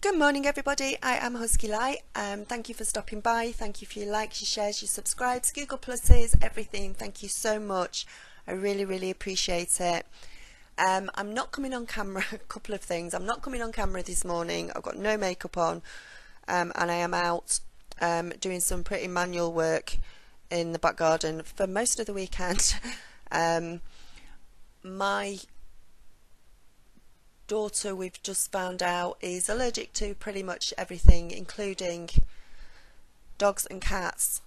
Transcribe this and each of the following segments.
Good morning everybody, I am Husky Light. Thank you for stopping by, thank you for your likes, your shares, your subscribes, Google Pluses, everything. Thank you so much, I really appreciate it. I'm not coming on camera, a couple of things. I'm not coming on camera this morning, I've got no makeup on, and I am out doing some pretty manual work in the back garden for most of the weekend. My daughter, we've just found out, is allergic to pretty much everything, including dogs and cats.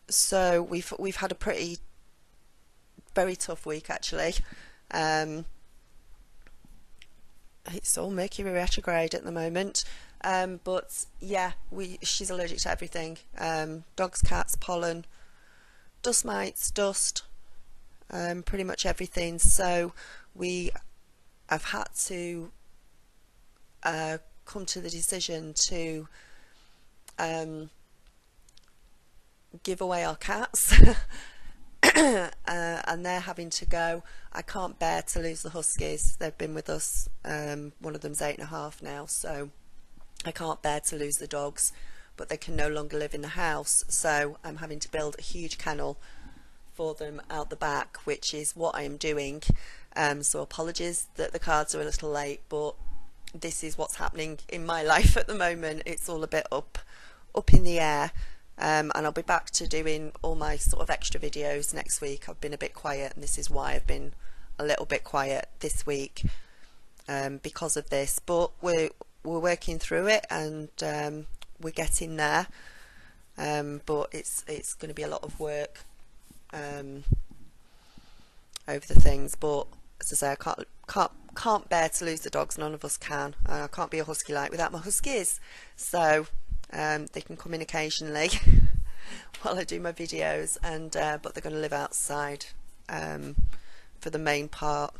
So we've had a very tough week actually. It's all Mercury retrograde at the moment, but yeah, she's allergic to everything. Dogs, cats, pollen, dust mites, dust, pretty much everything. So we have had to come to the decision to give away our cats and they're having to go. I can't bear to lose the Huskies. They've been with us, one of them's 8.5 now, so I can't bear to lose the dogs, but they can no longer live in the house, so I'm having to build a huge kennel for them out the back, which is what I am doing. So apologies that the cards are a little late, but this is what's happening in my life at the moment. It's all a bit up in the air, and I'll be back to doing all my sort of extra videos next week. I've been a bit quiet, and this is why I've been a little bit quiet this week, because of this, but we're working through it, and we're getting there, but it's going to be a lot of work over the things. But as I say, I can't bear to lose the dogs. None of us can. I can't be a Husky Light without my Huskies, so they can come in occasionally while I do my videos, and but they're going to live outside for the main part.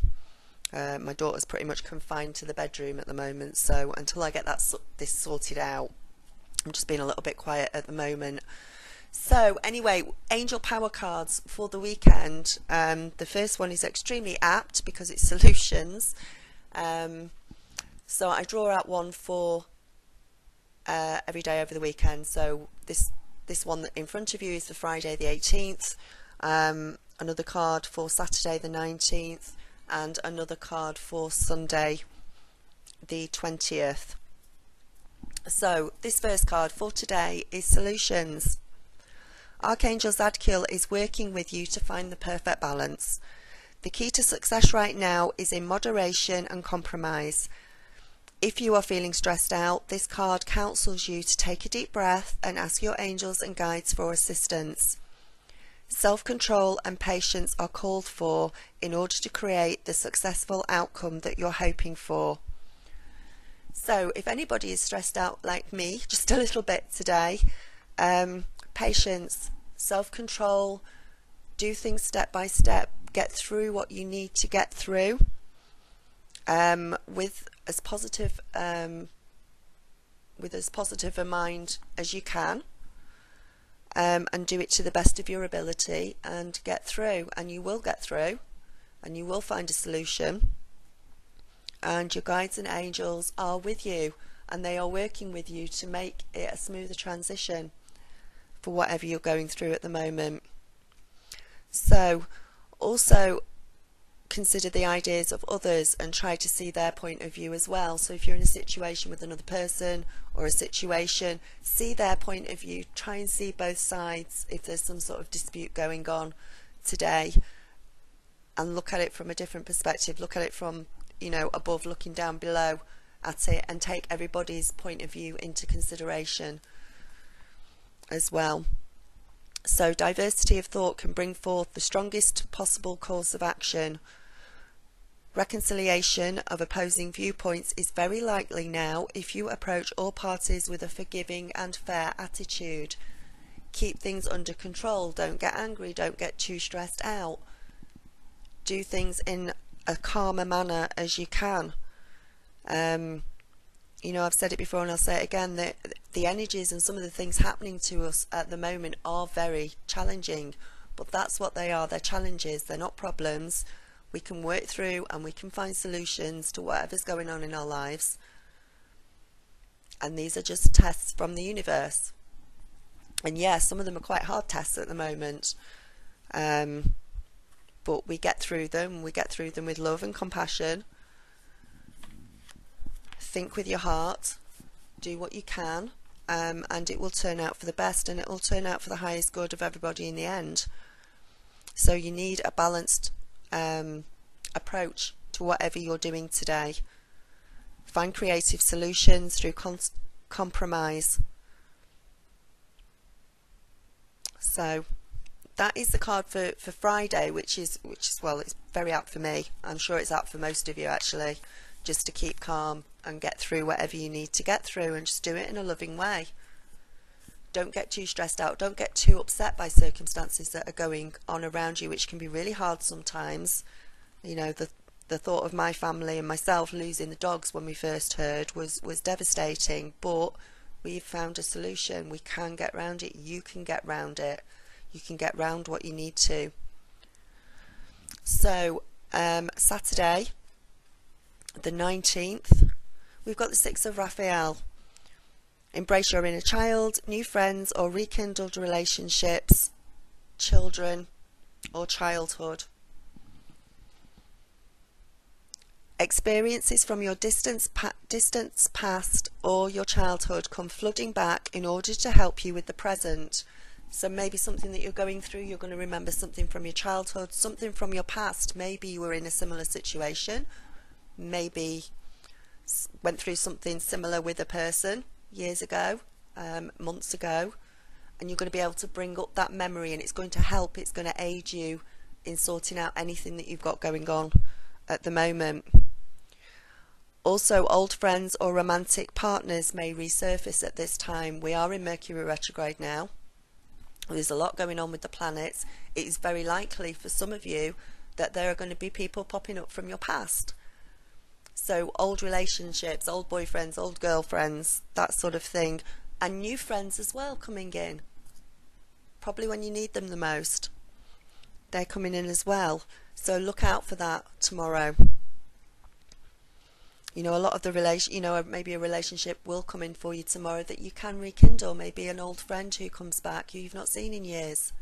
My daughter's pretty much confined to the bedroom at the moment, so until I get this sorted out, I'm just being a little bit quiet at the moment. So anyway, angel power cards for the weekend. The first one is extremely apt because it's solutions. So I draw out one for every day over the weekend. So this one in front of you is for Friday the 18th, another card for Saturday the 19th, and another card for Sunday the 20th. So this first card for today is solutions. Archangel Zadkiel is working with you to find the perfect balance. The key to success right now is in moderation and compromise. If you are feeling stressed out, this card counsels you to take a deep breath and ask your angels and guides for assistance. Self-control and patience are called for in order to create the successful outcome that you're hoping for. So if anybody is stressed out like me, just a little bit today, patience, self-control, do things step by step, get through what you need to get through, with as positive a mind as you can, and do it to the best of your ability and get through, and you will get through, and you will find a solution, and your guides and angels are with you, and they are working with you to make it a smoother transition for whatever you're going through at the moment. So also consider the ideas of others and try to see their point of view as well. So if you're in a situation with another person or a situation, see their point of view, try and see both sides if there's some sort of dispute going on today, and look at it from a different perspective. Look at it from, you know, above looking down below at it, and take everybody's point of view into consideration as well. So diversity of thought can bring forth the strongest possible course of action. Reconciliation of opposing viewpoints is very likely now if you approach all parties with a forgiving and fair attitude. Keep things under control, don't get angry, don't get too stressed out. Do things in a calmer manner as you can. You know, I've said it before and I'll say it again, that the energies and some of the things happening to us at the moment are very challenging, but that's what they are. They're challenges, they're not problems. We can work through and we can find solutions to whatever's going on in our lives. And these are just tests from the universe. And yes, some of them are quite hard tests at the moment. But we get through them. We get through them with love and compassion. Think with your heart. Do what you can. And it will turn out for the best, and it will turn out for the highest good of everybody in the end. So you need a balanced approach to whatever you're doing today. Find creative solutions through compromise. So that is the card for Friday, which is well, it's very apt for me. I'm sure it's apt for most of you actually, just to keep calm and get through whatever you need to get through, and just do it in a loving way. Don't get too stressed out. Don't get too upset by circumstances that are going on around you, which can be really hard sometimes. You know, the thought of my family and myself losing the dogs when we first heard was devastating, but we've found a solution. We can get round it. You can get round it. You can get round what you need to. So Saturday the 19th, we've got the 6 of Raphael. Embrace your inner child, new friends or rekindled relationships, children or childhood. Experiences from your distant past or your childhood come flooding back in order to help you with the present. So maybe something that you're going through, you're going to remember something from your childhood, something from your past. Maybe you were in a similar situation, maybe went through something similar with a person years ago, months ago, and you're going to be able to bring up that memory, and it's going to help, it's going to aid you in sorting out anything that you've got going on at the moment. Also, old friends or romantic partners may resurface at this time. We are in Mercury retrograde now. There's a lot going on with the planets. It is very likely for some of you that there are going to be people popping up from your past. So old relationships, old boyfriends, old girlfriends, that sort of thing. And new friends as well coming in. Probably when you need them the most. They're coming in as well. So look out for that tomorrow. You know, a lot of the maybe a relationship will come in for you tomorrow that you can rekindle. Maybe an old friend who comes back who you've not seen in years.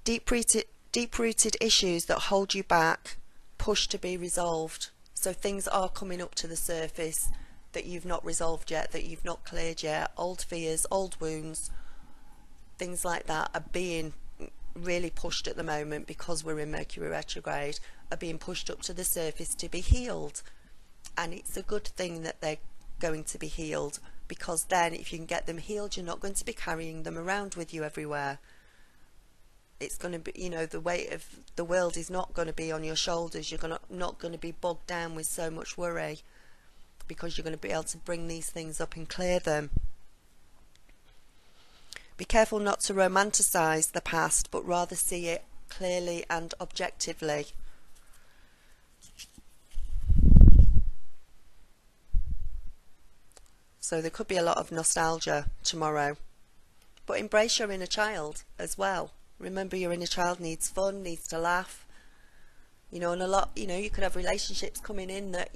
Deep-rooted issues that hold you back, push to be resolved. So things are coming up to the surface that you've not resolved yet, that you've not cleared yet. Old fears, old wounds, things like that are being really pushed at the moment because we're in Mercury retrograde, are being pushed up to the surface to be healed. And it's a good thing that they're going to be healed, because then if you can get them healed, you're not going to be carrying them around with you everywhere. It's going to be, you know, the weight of the world is not going to be on your shoulders. You're not going to be bogged down with so much worry, because you're going to be able to bring these things up and clear them. Be careful not to romanticize the past, but rather see it clearly and objectively. So there could be a lot of nostalgia tomorrow. But embrace your inner child as well. Remember, your inner child needs fun, needs to laugh. You know, and a lot, you know, you could have relationships coming in that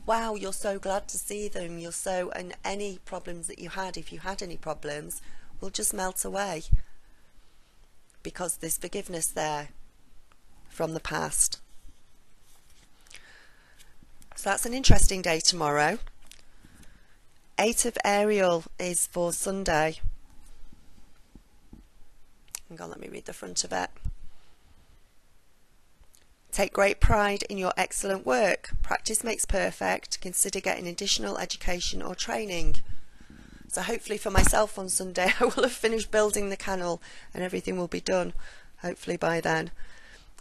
wow, you're so glad to see them. And any problems that you had, if you had any problems, will just melt away, because there's forgiveness there from the past. So that's an interesting day tomorrow. 8 of Ariel is for Sunday. Hang on, let me read the front of it. Take great pride in your excellent work. Practice makes perfect. Consider getting additional education or training. So hopefully for myself on Sunday, I will have finished building the kennel and everything will be done, hopefully by then.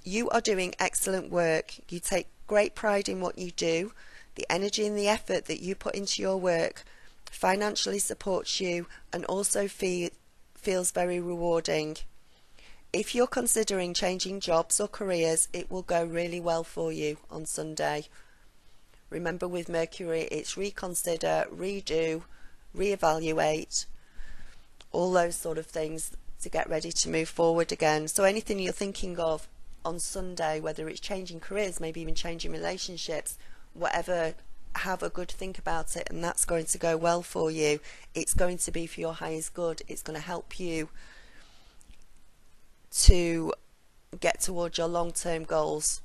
You are doing excellent work. You take great pride in what you do. The energy and the effort that you put into your work financially supports you and also feels very rewarding. If you're considering changing jobs or careers, it will go really well for you on Sunday. Remember, with Mercury, it's reconsider, redo, reevaluate, all those sort of things to get ready to move forward again. So anything you're thinking of on Sunday, whether it's changing careers, maybe even changing relationships, whatever, have a good think about it, and that's going to go well for you. It's going to be for your highest good. It's going to help you to get towards your long-term goals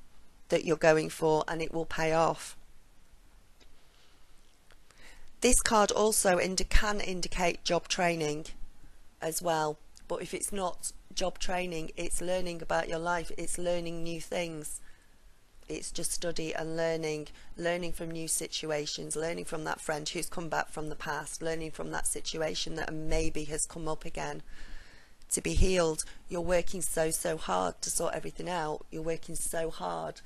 that you're going for, and it will pay off. This card also can indicate job training as well, but if it's not job training, it's learning about your life, it's learning new things. It's just study and learning from new situations, learning from that friend who's come back from the past, learning from that situation that maybe has come up again to be healed. You're working so hard to sort everything out. You're working so hard,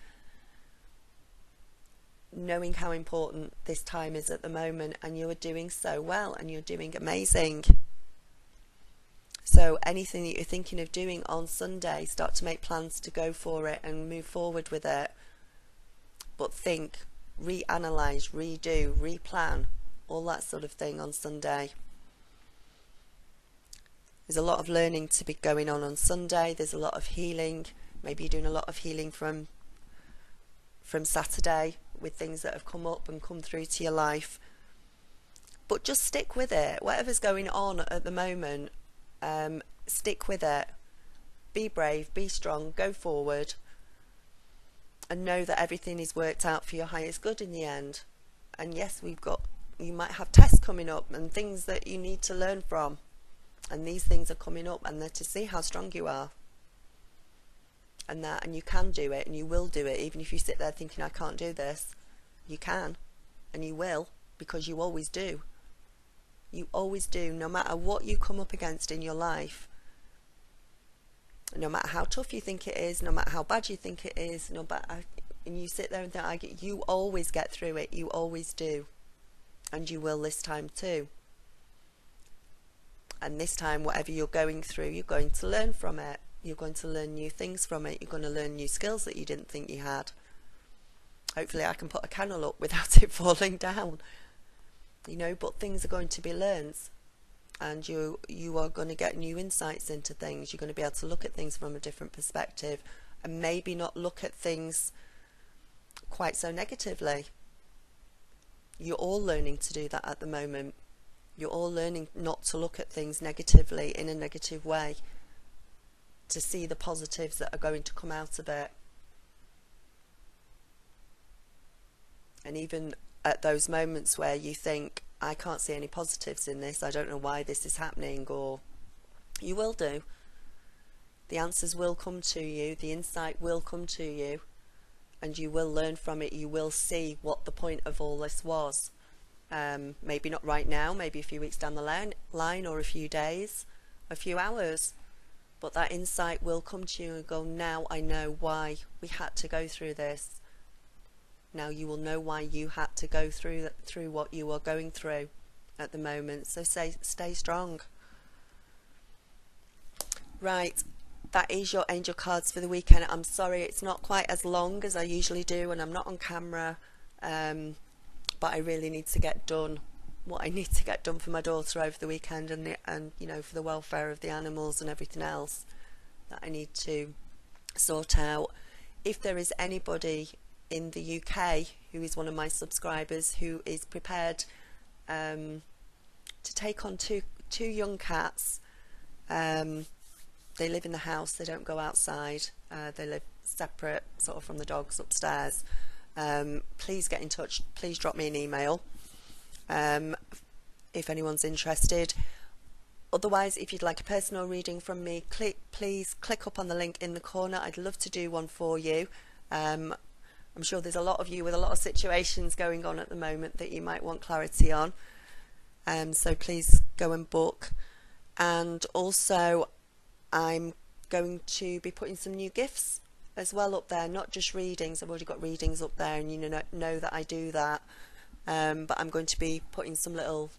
knowing how important this time is at the moment, and you are doing so well, and you're doing amazing. So anything that you're thinking of doing on Sunday, start to make plans to go for it and move forward with it. But think, reanalyze, redo, replan, all that sort of thing on Sunday. There's a lot of learning to be going on Sunday. There's a lot of healing. Maybe you're doing a lot of healing from Saturday with things that have come up and come through to your life. But just stick with it. Whatever's going on at the moment, stick with it. Be brave, be strong, go forward, and know that everything is worked out for your highest good in the end. And yes, you might have tests coming up and things that you need to learn from, and these things are coming up, and they're to see how strong you are, and you can do it, and you will do it. Even if you sit there thinking, I can't do this, you can, and you will, because you always do. You always do, no matter what you come up against in your life. No matter how tough you think it is, no matter how bad you think it is, and you sit there and think, you always get through it. You always do, and you will this time too. And this time, whatever you're going through, you're going to learn from it. You're going to learn new things from it. You're going to learn new skills that you didn't think you had. Hopefully I can put a candle up without it falling down. But things are going to be learned, and you are going to get new insights into things. You're going to be able to look at things from a different perspective, and maybe not look at things quite so negatively. You're all learning to do that at the moment. You're all learning not to look at things negatively, in a negative way, to see the positives that are going to come out of it. And even at those moments where you think, I can't see any positives in this, I don't know why this is happening, or you will do. The answers will come to you, the insight will come to you, and you will learn from it. You will see what the point of all this was. Maybe not right now, maybe a few weeks down the line, or a few days, a few hours, but that insight will come to you and go, now I know why we had to go through this. Now you will know why you had to go through what you are going through at the moment. So stay strong. Right, that is your angel cards for the weekend. I'm sorry it's not quite as long as I usually do, and I'm not on camera, but I really need to get done what I need to get done for my daughter over the weekend, and for the welfare of the animals and everything else that I need to sort out. If there is anybody in the UK who is one of my subscribers who is prepared to take on two young cats, they live in the house, they don't go outside, they live separate sort of from the dogs upstairs, please get in touch, please drop me an email if anyone's interested. Otherwise, if you'd like a personal reading from me, please click up on the link in the corner. I'd love to do one for you. I'm sure there's a lot of you with a lot of situations going on at the moment that you might want clarity on, so please go and book. And also I'm going to be putting some new gifts as well up there, not just readings. I've already got readings up there, and you know that I do that, but I'm going to be putting some little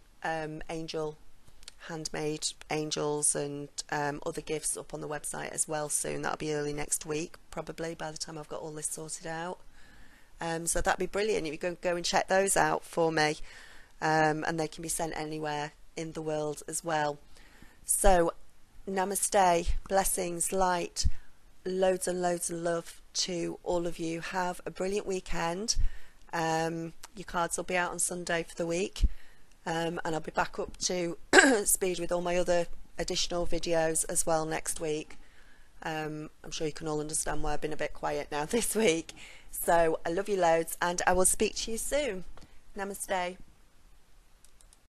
handmade angels and other gifts up on the website as well soon. That'll be early next week, probably, by the time I've got all this sorted out. So that'd be brilliant if you can go and check those out for me, and they can be sent anywhere in the world as well. So namaste, blessings, light, loads and loads of love to all of you. Have a brilliant weekend. Your cards will be out on Sunday for the week, and I'll be back up to speed with all my other additional videos as well next week. I'm sure you can all understand why I've been a bit quiet now this week. So I love you loads, and I will speak to you soon. Namaste.